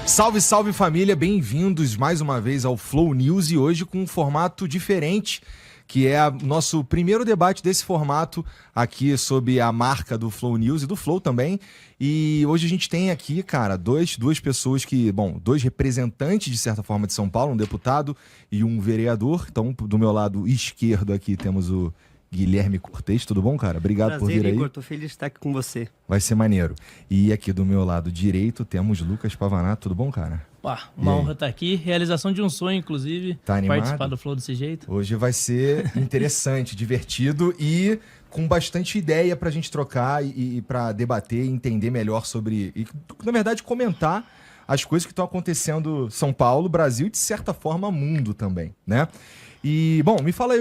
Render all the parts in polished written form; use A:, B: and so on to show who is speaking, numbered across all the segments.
A: Salve, salve família, bem-vindos mais uma vez ao Flow News e hoje com um formato diferente, que é o nosso primeiro debate desse formato aqui sob a marca do Flow News e do Flow também. E hoje a gente tem aqui, cara, duas pessoas dois representantes de certa forma de São Paulo, um deputado e um vereador. Então, do meu lado esquerdo aqui temos o Guilherme Cortez, tudo bom, cara? Obrigado por vir aí.
B: Igor, tô feliz de estar aqui com você.
A: Vai ser maneiro. E aqui do meu lado direito temos Lucas Pavanato, tudo bom, cara?
C: Uma honra estar aqui, realização de um sonho, inclusive,
A: tá animado?
C: Participar do Flow desse jeito.
A: Hoje vai ser interessante, divertido e com bastante ideia pra gente trocar e pra debater e entender melhor sobre... E, na verdade, comentar as coisas que estão acontecendo em São Paulo, Brasil e, de certa forma, mundo também, né? E, bom, me fala aí,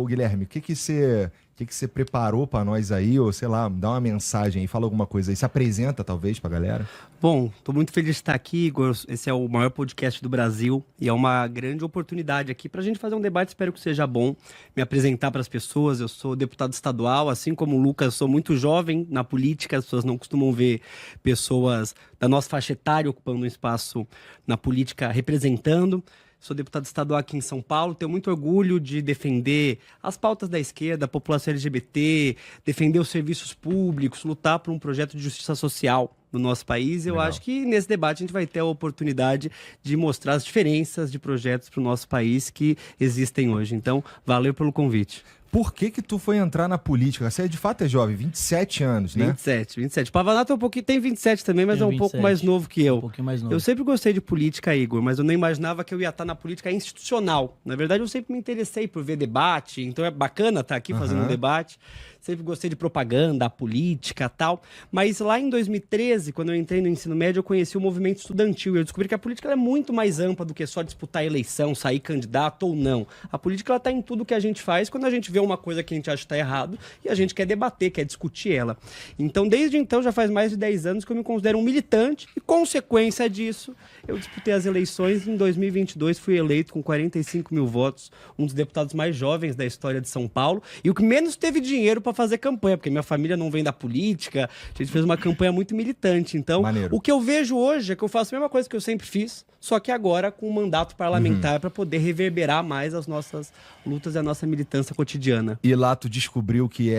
A: Guilherme, o que você preparou pra nós aí? Ou, sei lá, dá uma mensagem aí, fala alguma coisa aí. Se apresenta, talvez, pra galera.
B: Bom, tô muito feliz de estar aqui, Igor. Esse é o maior podcast do Brasil e é uma grande oportunidade aqui pra gente fazer um debate, espero que seja bom, me apresentar pras pessoas. Eu sou deputado estadual, assim como o Lucas, sou muito jovem na política, as pessoas não costumam ver pessoas da nossa faixa etária ocupando um espaço na política representando. Sou deputado estadual aqui em São Paulo, tenho muito orgulho de defender as pautas da esquerda, a população LGBT, defender os serviços públicos, lutar por um projeto de justiça social no nosso país. Eu acho que nesse debate a gente vai ter a oportunidade de mostrar as diferenças de projetos para o nosso país que existem hoje. Então, valeu pelo convite.
A: Por que tu foi entrar na política? Você de fato é jovem, 27 anos, né?
B: 27. O Pavanato é um pouquinho, tem 27 também, mas é um pouco mais novo que eu.
C: Um pouquinho mais novo.
B: Eu sempre gostei de política, Igor, mas eu não imaginava que eu ia estar na política institucional. Na verdade, eu sempre me interessei por ver debate, então é bacana estar aqui fazendo um debate. Sempre gostei de propaganda, política e tal. Mas lá em 2013, quando eu entrei no ensino médio, eu conheci o movimento estudantil. E eu descobri que a política é muito mais ampla do que só disputar a eleição, sair candidato ou não. A política está em tudo que a gente faz quando a gente vê uma coisa que a gente acha que está errado e a gente quer debater, quer discutir ela. Então, desde então, já faz mais de 10 anos que eu me considero um militante e, consequência disso, eu disputei as eleições. Em 2022, fui eleito com 45 mil votos, um dos deputados mais jovens da história de São Paulo e o que menos teve dinheiro para fazer campanha, porque minha família não vem da política, a gente fez uma campanha muito militante. Então, o que eu vejo hoje é que eu faço a mesma coisa que eu sempre fiz, só que agora com um mandato parlamentar para poder reverberar mais as nossas lutas e a nossa militância cotidiana.
A: E lá tu descobriu que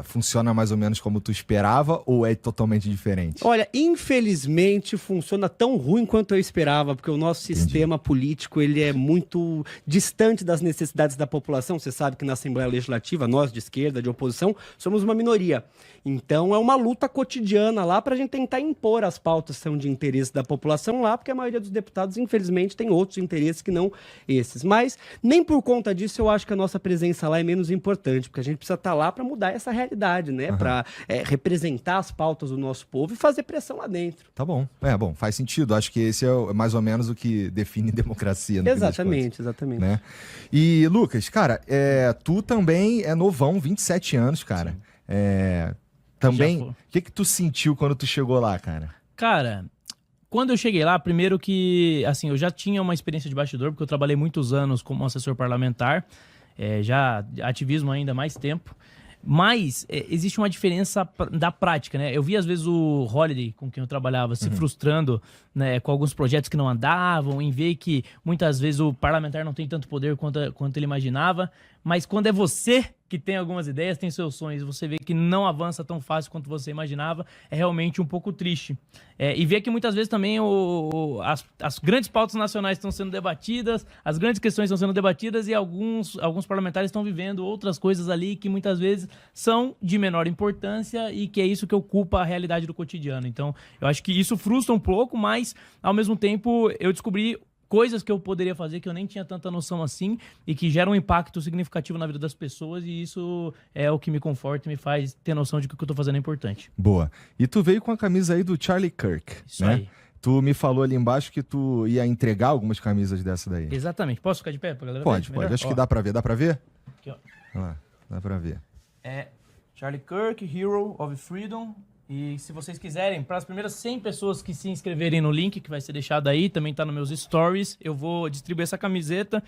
A: funciona mais ou menos como tu esperava ou é totalmente diferente?
B: Olha, infelizmente funciona tão ruim quanto eu esperava, porque o nosso sistema político ele é muito distante das necessidades da população. Você sabe que na Assembleia Legislativa, nós de esquerda, de oposição, somos uma minoria. Então é uma luta cotidiana lá para a gente tentar impor as pautas que são de interesse da população lá, porque a maioria dos deputados, infelizmente, tem outros interesses que não esses. Mas nem por conta disso eu acho que a nossa presença lá é menos importante, porque a gente precisa estar lá para mudar essa realidade, né? Para representar as pautas do nosso povo e fazer pressão lá dentro.
A: Tá bom. Bom, faz sentido. Acho que esse é mais ou menos o que define democracia.
B: Exatamente.
A: Né? E, Lucas, cara, tu também é novão, 27 anos, cara. Também, o que tu sentiu quando tu chegou lá, cara?
C: Cara, quando eu cheguei lá, primeiro que, assim, eu já tinha uma experiência de bastidor, porque eu trabalhei muitos anos como assessor parlamentar, já ativismo ainda há mais tempo, mas existe uma diferença da prática, né? Eu vi, às vezes, o Holiday, com quem eu trabalhava, se frustrando, né, com alguns projetos que não andavam, em ver que, muitas vezes, o parlamentar não tem tanto poder quanto ele imaginava, mas quando é você que tem algumas ideias, tem seus sonhos, você vê que não avança tão fácil quanto você imaginava, é realmente um pouco triste. E ver que muitas vezes também as grandes pautas nacionais estão sendo debatidas, as grandes questões estão sendo debatidas e alguns parlamentares estão vivendo outras coisas ali que muitas vezes são de menor importância e que é isso que ocupa a realidade do cotidiano. Então, eu acho que isso frustra um pouco, mas, ao mesmo tempo, eu descobri coisas que eu poderia fazer que eu nem tinha tanta noção assim e que geram um impacto significativo na vida das pessoas, e isso é o que me conforta e me faz ter noção de que o que eu tô fazendo é importante.
A: Boa. E tu veio com a camisa aí do Charlie Kirk,
C: isso, né? Aí.
A: Tu me falou ali embaixo que tu ia entregar algumas camisas dessa daí.
C: Exatamente. Posso ficar de pé pra galera
A: ver? Pode. Acho que dá pra ver. Dá pra ver?
C: Aqui, ó.
A: Olha lá, dá pra ver.
C: Charlie Kirk, Hero of Freedom. E se vocês quiserem, para as primeiras 100 pessoas que se inscreverem no link, que vai ser deixado aí, também tá nos meus stories, eu vou distribuir essa camiseta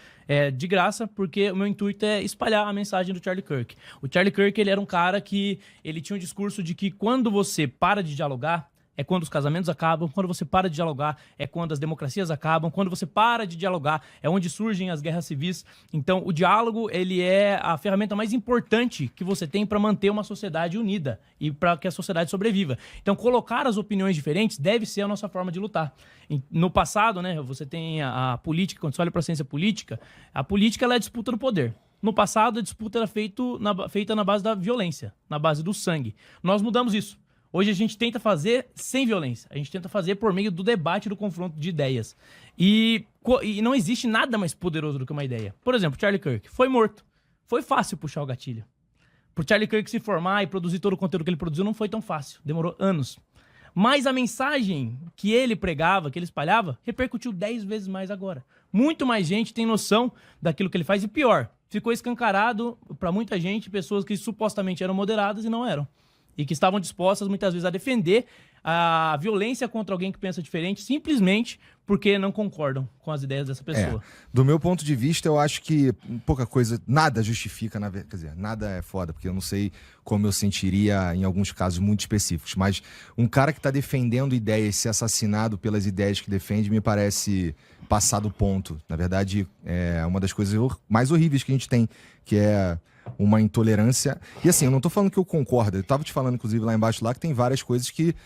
C: de graça, porque o meu intuito é espalhar a mensagem do Charlie Kirk. O Charlie Kirk, ele era um cara que ele tinha um discurso de que quando você para de dialogar, é quando os casamentos acabam, quando você para de dialogar, é quando as democracias acabam, quando você para de dialogar, é onde surgem as guerras civis. Então, o diálogo, ele é a ferramenta mais importante que você tem para manter uma sociedade unida e para que a sociedade sobreviva. Então, colocar as opiniões diferentes deve ser a nossa forma de lutar. No passado, né, você tem a política, quando você olha para a ciência política, a política ela é a disputa do poder. No passado, a disputa era feita na base da violência, na base do sangue. Nós mudamos isso. Hoje a gente tenta fazer sem violência. A gente tenta fazer por meio do debate, do confronto de ideias. E não existe nada mais poderoso do que uma ideia. Por exemplo, Charlie Kirk foi morto. Foi fácil puxar o gatilho. Por Charlie Kirk se formar e produzir todo o conteúdo que ele produziu não foi tão fácil. Demorou anos. Mas a mensagem que ele pregava, que ele espalhava, repercutiu 10 vezes mais agora. Muito mais gente tem noção daquilo que ele faz. E pior, ficou escancarado para muita gente, pessoas que supostamente eram moderadas e não eram. E que estavam dispostas, muitas vezes, a defender a violência contra alguém que pensa diferente, simplesmente porque não concordam com as ideias dessa pessoa.
A: Do meu ponto de vista, eu acho que pouca coisa, nada justifica, quer dizer, nada é foda, porque eu não sei como eu sentiria em alguns casos muito específicos, mas um cara que está defendendo ideias ser assassinado pelas ideias que defende me parece passar do ponto. Na verdade, é uma das coisas mais horríveis que a gente tem, que é uma intolerância. E assim, eu não tô falando que eu concordo. Eu tava te falando, inclusive, lá embaixo, lá, que tem várias coisas que...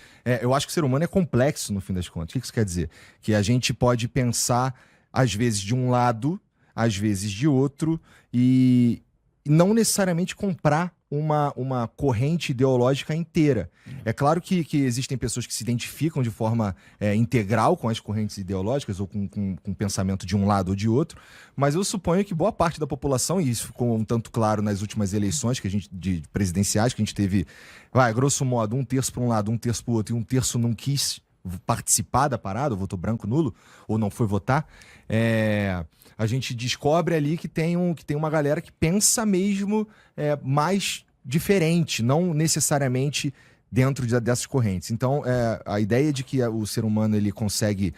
A: eu acho que o ser humano é complexo, no fim das contas. O que isso quer dizer? Que a gente pode pensar, às vezes, de um lado, às vezes de outro, e não necessariamente comprar uma corrente ideológica inteira. É claro que existem pessoas que se identificam de forma integral com as correntes ideológicas ou com o pensamento de um lado ou de outro, mas eu suponho que boa parte da população, e isso ficou um tanto claro nas últimas eleições de presidenciais, que a gente teve, grosso modo, 1/3 para um lado, 1/3 para o outro, e 1/3 não quis participar da parada, votou branco nulo, ou não foi votar, a gente descobre ali que tem uma galera que pensa mesmo mais diferente, não necessariamente dentro dessas correntes. Então, a ideia de que o ser humano ele consegue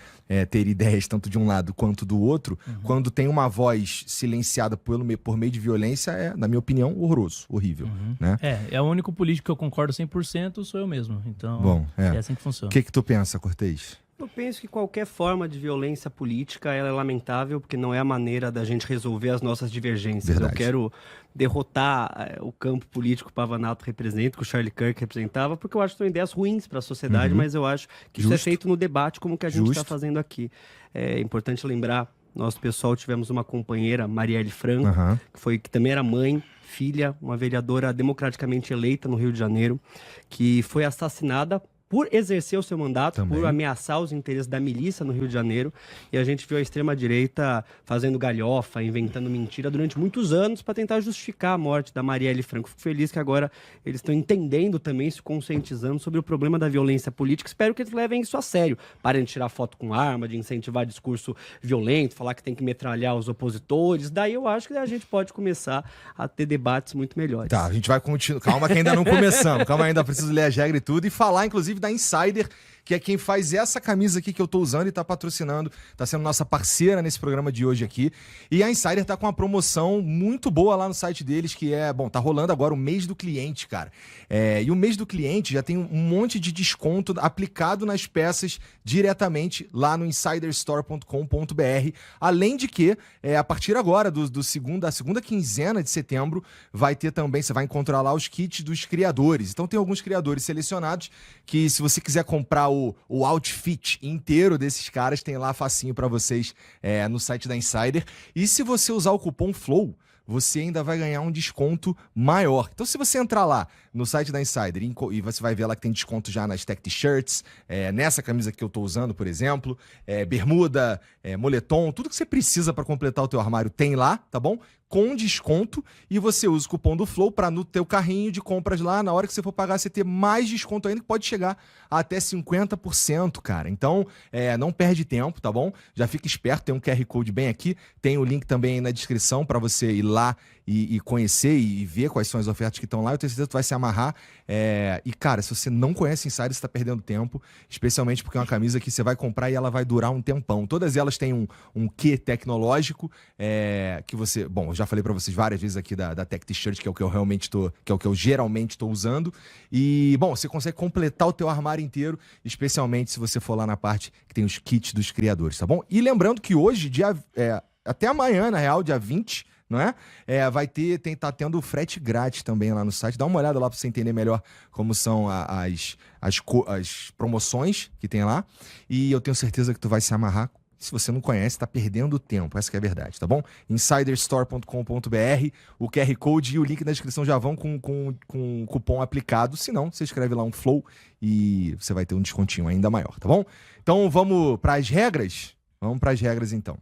A: ter ideias tanto de um lado quanto do outro, quando tem uma voz silenciada por meio de violência, na minha opinião, horroroso, horrível. Né?
C: É o único político que eu concordo 100%, sou eu mesmo. Então,
A: bom,
C: é assim que funciona.
A: O que tu pensa, Cortez?
B: Eu penso que qualquer forma de violência política ela é lamentável, porque não é a maneira da gente resolver as nossas divergências.
A: Verdade.
B: Eu quero derrotar o campo político que o Pavanato representa, que o Charlie Kirk representava, porque eu acho que são ideias ruins para a sociedade, mas eu acho que isso é feito no debate, como que a gente está fazendo aqui. É importante lembrar, nós, pessoal, tivemos uma companheira, Marielle Franco, que também era mãe, filha, uma vereadora democraticamente eleita no Rio de Janeiro, que foi assassinada por exercer o seu mandato, por ameaçar os interesses da milícia no Rio de Janeiro. E a gente viu a extrema-direita fazendo galhofa, inventando mentira durante muitos anos para tentar justificar a morte da Marielle Franco. Fico feliz que agora eles estão entendendo também, se conscientizando sobre o problema da violência política. Espero que eles levem isso a sério. Parem de tirar foto com arma, de incentivar discurso violento, falar que tem que metralhar os opositores. Daí eu acho que a gente pode começar a ter debates muito melhores.
A: Tá, a gente vai continuar. Calma que ainda não começamos. Calma, ainda preciso ler a regra e tudo. E falar, inclusive, da Insider, que é quem faz essa camisa aqui que eu tô usando e tá patrocinando, tá sendo nossa parceira nesse programa de hoje aqui. E a Insider tá com uma promoção muito boa lá no site deles, que tá rolando agora o mês do cliente, cara. E o mês do cliente já tem um monte de desconto aplicado nas peças diretamente lá no insiderstore.com.br. Além de que, a partir agora, da segunda quinzena de setembro, vai ter também, você vai encontrar lá os kits dos criadores. Então tem alguns criadores selecionados que, se você quiser comprar o outfit inteiro desses caras, tem lá facinho pra vocês no site da Insider. E se você usar o cupom FLOW, você ainda vai ganhar um desconto maior. Então, se você entrar lá no site da Insider e você vai ver lá que tem desconto já nas tech t-shirts, nessa camisa que eu tô usando, por exemplo, bermuda, moletom, tudo que você precisa para completar o teu armário tem lá, tá bom? Com desconto, e você usa o cupom do Flow para no teu carrinho de compras lá, na hora que você for pagar, você ter mais desconto ainda, que pode chegar a até 50%, cara. Então, não perde tempo, tá bom? Já fica esperto, tem um QR Code bem aqui, tem o link também aí na descrição para você ir lá e conhecer e ver quais são as ofertas que estão lá. Eu tenho certeza que tu vai se amarrar. E, cara, se você não conhece Insider, você tá perdendo tempo, especialmente porque é uma camisa que você vai comprar e ela vai durar um tempão. Todas elas têm um quê tecnológico, que você... Bom, eu já falei pra vocês várias vezes aqui da Tech T-Shirt, que é o que eu realmente que é o que eu geralmente tô usando. E, bom, você consegue completar o teu armário inteiro, especialmente se você for lá na parte que tem os kits dos criadores, tá bom? E lembrando que hoje, até amanhã, na real, dia 20, não é? Tá tendo frete grátis também lá no site. Dá uma olhada lá pra você entender melhor como são as promoções que tem lá. E eu tenho certeza que tu vai se amarrar. Se você não conhece, tá perdendo tempo. Essa que é a verdade, tá bom? Insiderstore.com.br, o QR Code e o link na descrição já vão com cupom aplicado. Se não, você escreve lá um Flow e você vai ter um descontinho ainda maior, tá bom? Então vamos para as regras? Vamos para as regras então.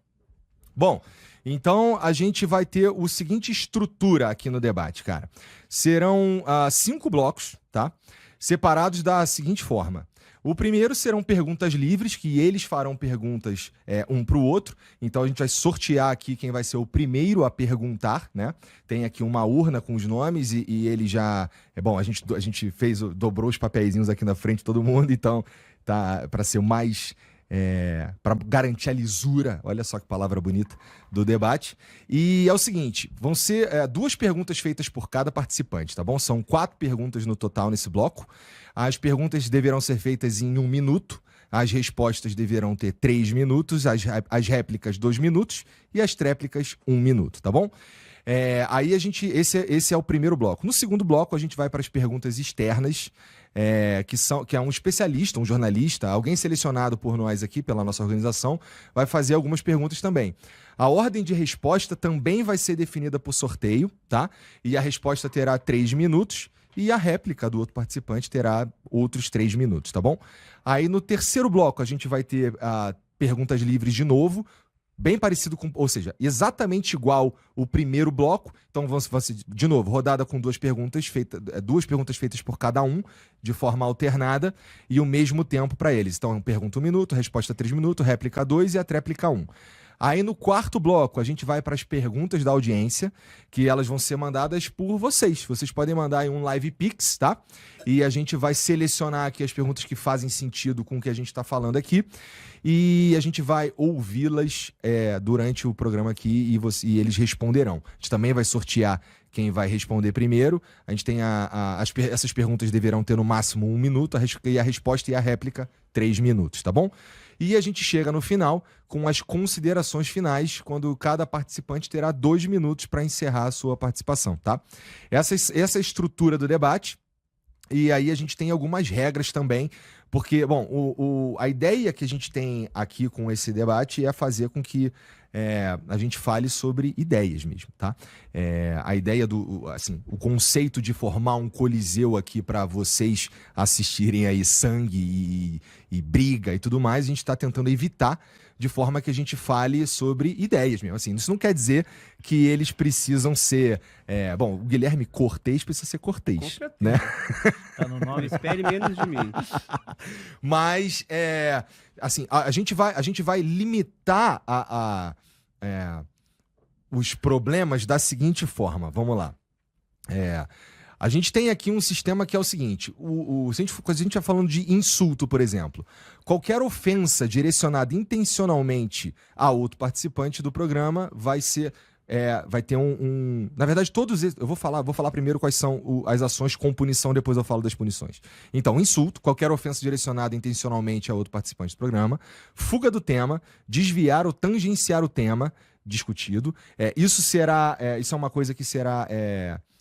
A: Bom, então a gente vai ter o seguinte estrutura aqui no debate, cara. Serão 5 blocos, tá? Separados da seguinte forma. O primeiro serão perguntas livres, que eles farão perguntas um para o outro. Então a gente vai sortear aqui quem vai ser o primeiro a perguntar, né? Tem aqui uma urna com os nomes e ele já... Bom, a gente dobrou os papeizinhos aqui na frente de todo mundo, então tá para ser o mais... para garantir a lisura, olha só que palavra bonita, do debate. E é o seguinte, vão ser 2 perguntas feitas por cada participante, tá bom? São 4 perguntas no total nesse bloco. As perguntas deverão ser feitas em 1 minuto, as respostas deverão ter 3 minutos, as réplicas 2 minutos e as tréplicas 1 minuto, tá bom? Aí esse é o primeiro bloco. No segundo bloco a gente vai para as perguntas externas, que é um especialista, um jornalista, alguém selecionado por nós aqui, pela nossa organização, vai fazer algumas perguntas também. A ordem de resposta também vai ser definida por sorteio, tá? E a resposta terá 3 minutos e a réplica do outro participante terá outros 3 minutos, tá bom? Aí no terceiro bloco a gente vai ter perguntas livres de novo, bem parecido com, ou seja, exatamente igual o primeiro bloco. Então vamos de novo, rodada com 2 perguntas feitas por cada um, de forma alternada, e o mesmo tempo para eles. Então pergunta 1 minuto, resposta 3 minutos, réplica 2 e a tréplica 1. Aí no quarto bloco a gente vai para as perguntas da audiência, que elas vão ser mandadas por vocês. Vocês podem mandar aí um live pix, tá? E a gente vai selecionar aqui as perguntas que fazem sentido com o que a gente está falando aqui. E a gente vai ouvi-las durante o programa aqui e eles responderão. A gente também vai sortear quem vai responder primeiro. A gente tem essas perguntas deverão ter no máximo 1 minuto, e a resposta e a réplica 3 minutos, tá bom? E a gente chega no final com as considerações finais, quando cada participante terá 2 minutos para encerrar a sua participação, tá? Essa é a estrutura do debate. E aí a gente tem algumas regras também, porque, bom, a ideia que a gente tem aqui com esse debate é fazer com que a gente fale sobre ideias mesmo, tá? A ideia o conceito de formar um coliseu aqui para vocês assistirem aí sangue e briga e tudo mais, a gente está tentando evitar, de forma que a gente fale sobre ideias mesmo. Assim, isso não quer dizer que eles precisam ser... bom, o Guilherme Cortez precisa ser Cortez, né?
B: Tá no nome, espere menos de mim.
A: Mas, assim, a gente vai limitar os problemas da seguinte forma. Vamos lá. A gente tem aqui um sistema que é o seguinte, quando a gente está falando de insulto, por exemplo, qualquer ofensa direcionada intencionalmente a outro participante do programa vai ter na verdade, todos esses... Eu vou falar primeiro quais são as ações com punição, depois eu falo das punições. Então, insulto, qualquer ofensa direcionada intencionalmente a outro participante do programa, fuga do tema, desviar ou tangenciar o tema discutido. Isso é uma coisa que será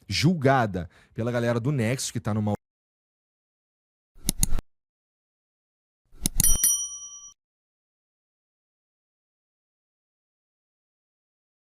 A: julgada pela galera do Nexus, que está numa